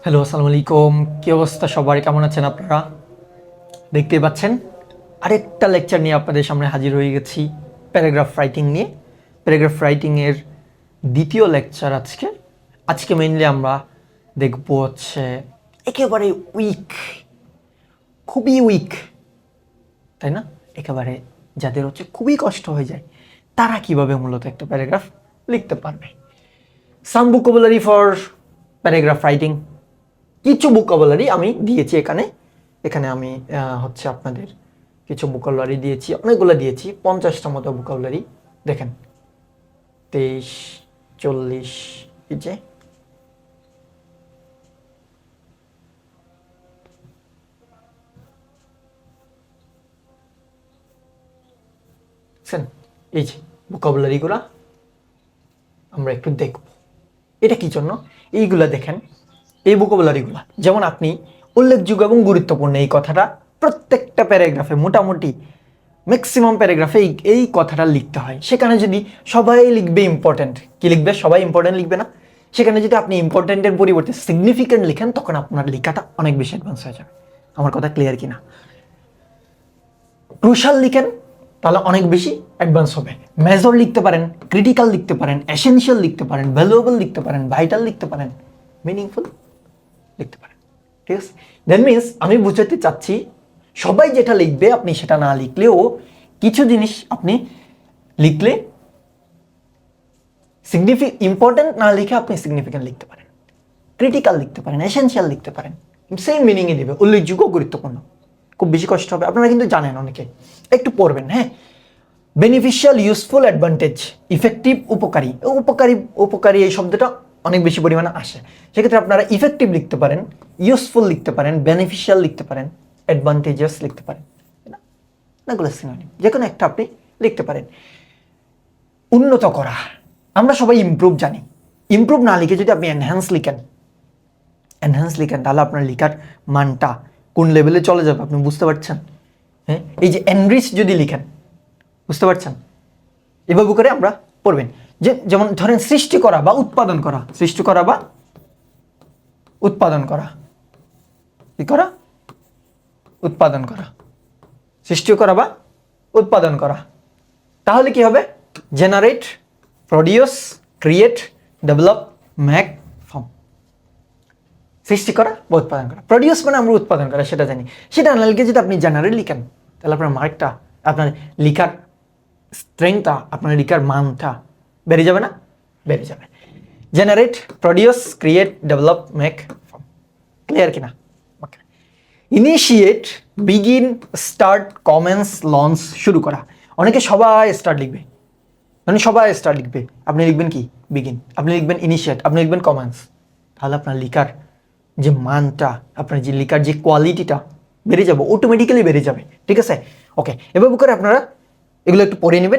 Hello, আসসালামু আলাইকুম। কী অবস্থা সবার? কেমন আছেন আপনারা? দেখতেই পাচ্ছেন আরেকটা লেকচার নিয়ে আপনাদের সামনে হাজির হয়ে গেছি প্যারাগ্রাফ রাইটিং নিয়ে। প্যারাগ্রাফ রাইটিংয়ের দ্বিতীয় লেকচার আজকে মেইনলি আমরা দেখব হচ্ছে একেবারে উইক, খুবই উইক, তাই না? একেবারে যাদের হচ্ছে খুবই কষ্ট হয়ে যায় তারা কিভাবে মূলত একটা প্যারাগ্রাফ লিখতে পারবে। সাম ভোকাবুলারি ফর প্যারাগ্রাফ রাইটিং। কিছু ভোকাবুলারি আমি দিয়েছি এখানে আমি হচ্ছে আপনাদের কিছু ভোকাবুলারি দিয়েছি, অনেকগুলো দিয়েছি, 50টা মতো ভোকাবুলারি। দেখেন 23, 40, এই যে এই যে ভোকাবুলারিগুলা আমরা একটু দেখব। এটা কি জন্য? এইগুলা দেখেন, এই ভোকাবুলারিগুলা যেমন আপনি উল্লেখযোগ্য এবং গুরুত্বপূর্ণ এই কথাটা প্রত্যেকটা প্যারাগ্রাফে মোটামুটি ম্যাক্সিমাম প্যারাগ্রাফে এই কথাটা লিখতে হয়। সেখানে যদি সবাই লিখবে ইম্পর্টেন্ট, কি লিখবে? সবাই ইম্পর্টেন্ট লিখবে না। সেখানে যদি আপনি ইম্পর্টেন্টের পরিবর্তে সিগনিফিকেন্ট লিখেন তখন আপনার লেখাটা অনেক বেশি অ্যাডভান্স হয়ে যাবে। আমার কথা ক্লিয়ার কিনা? ক্রুশাল লিখেন তাহলে অনেক বেশি অ্যাডভান্স হবে। মেজর লিখতে পারেন, ক্রিটিক্যাল লিখতে পারেন, এসেনশিয়াল লিখতে পারেন, ভ্যালুয়েবল লিখতে পারেন, ভাইটাল লিখতে পারেন, মিনিংফুল লিখতে পারেন। ঠিক আছে? দ্যাট মিনস আমি বুঝাতে চাচ্ছি সবাই যেটা লিখবে আপনি সেটা না লিখলেও কিছু জিনিস আপনি লিখলে ইম্পর্টেন্ট না লিখে আপনি সিগনিফিকেন্ট লিখতে পারেন, ক্রিটিক্যাল লিখতে পারেন, এসেনশিয়াল লিখতে পারেন, সেম মিনিংয়ে দেবে, উল্লেখযোগ্য, গুরুত্বপূর্ণ। খুব বেশি কষ্ট হবে, আপনারা কিন্তু জানেন, অনেকে একটু পড়বেন। হ্যাঁ, বেনিফিশিয়াল, ইউজফুল, অ্যাডভান্টেজ, ইফেক্টিভ, উপকারী। উপকারী এই শব্দটা অনেক বেশি পরিমাণে আসে। সেক্ষেত্রে আপনারা ইফেক্টিভ লিখতে পারেন, ইউজফুল লিখতে পারেন, বেনিফিশিয়াল লিখতে পারেন, অ্যাডভান্টেজাস লিখতে পারেন। এগুলো সিনোনিম, যে কোনো একটা আপনি লিখতে পারেন। উন্নত করা, আমরা সবাই ইমপ্রুভ জানি। ইমপ্রুভ না লিখে যদি আপনি এনহ্যান্স লিখেন তাহলে আপনার লেখার মানটা কোন লেভেলে চলে যাবে আপনি বুঝতে পারছেন? হ্যাঁ, এই যে এনরিচ যদি লিখেন, বুঝতে পারছেন? এভাবে করে আমরা পড়বেন। যেমন ধরেন সৃষ্টি করা বা উৎপাদন করা, সৃষ্টি করা বা উৎপাদন করা, কি করা? উৎপাদন করা, সৃষ্টি করা বা উৎপাদন করা। তাহলে কি হবে? Generate, produce, create, develop, make, form. সৃষ্টি করা বা উৎপাদন করা। প্রডিউস মানে আমরা উৎপাদন করা, সেটা জানি। সেটা না লিখে যদি আপনি জেনারেট লিখেন তাহলে আপনার মার্কটা, আপনার লিখার স্ট্রেংথটা, আপনার লিখার মানটা বেড়ে যাবে না? বেড়ে যাবে। Generate, produce, create, develop, make, form. Clear কিনা? Okay. Initiate, begin, start, commence, launch, শুরু করা। অনেকে সবাই স্টার্ট লিখবে, মানে সবাই স্টার্ট লিখবে। আপনি লিখবেন কি? বিগিন। আপনি লিখবেন ইনিশিয়েট, আপনি লিখবেন কমেন্স। তাহলে আপনার লিখার যে মানটা, আপনার যে লিখার যে কোয়ালিটিটা বেড়ে যাবে, অটোমেটিক্যালি বেড়ে যাবে। ঠিক আছে? ওকে, এভাবে করে আপনারা এগুলো একটু পড়ে নেবেন।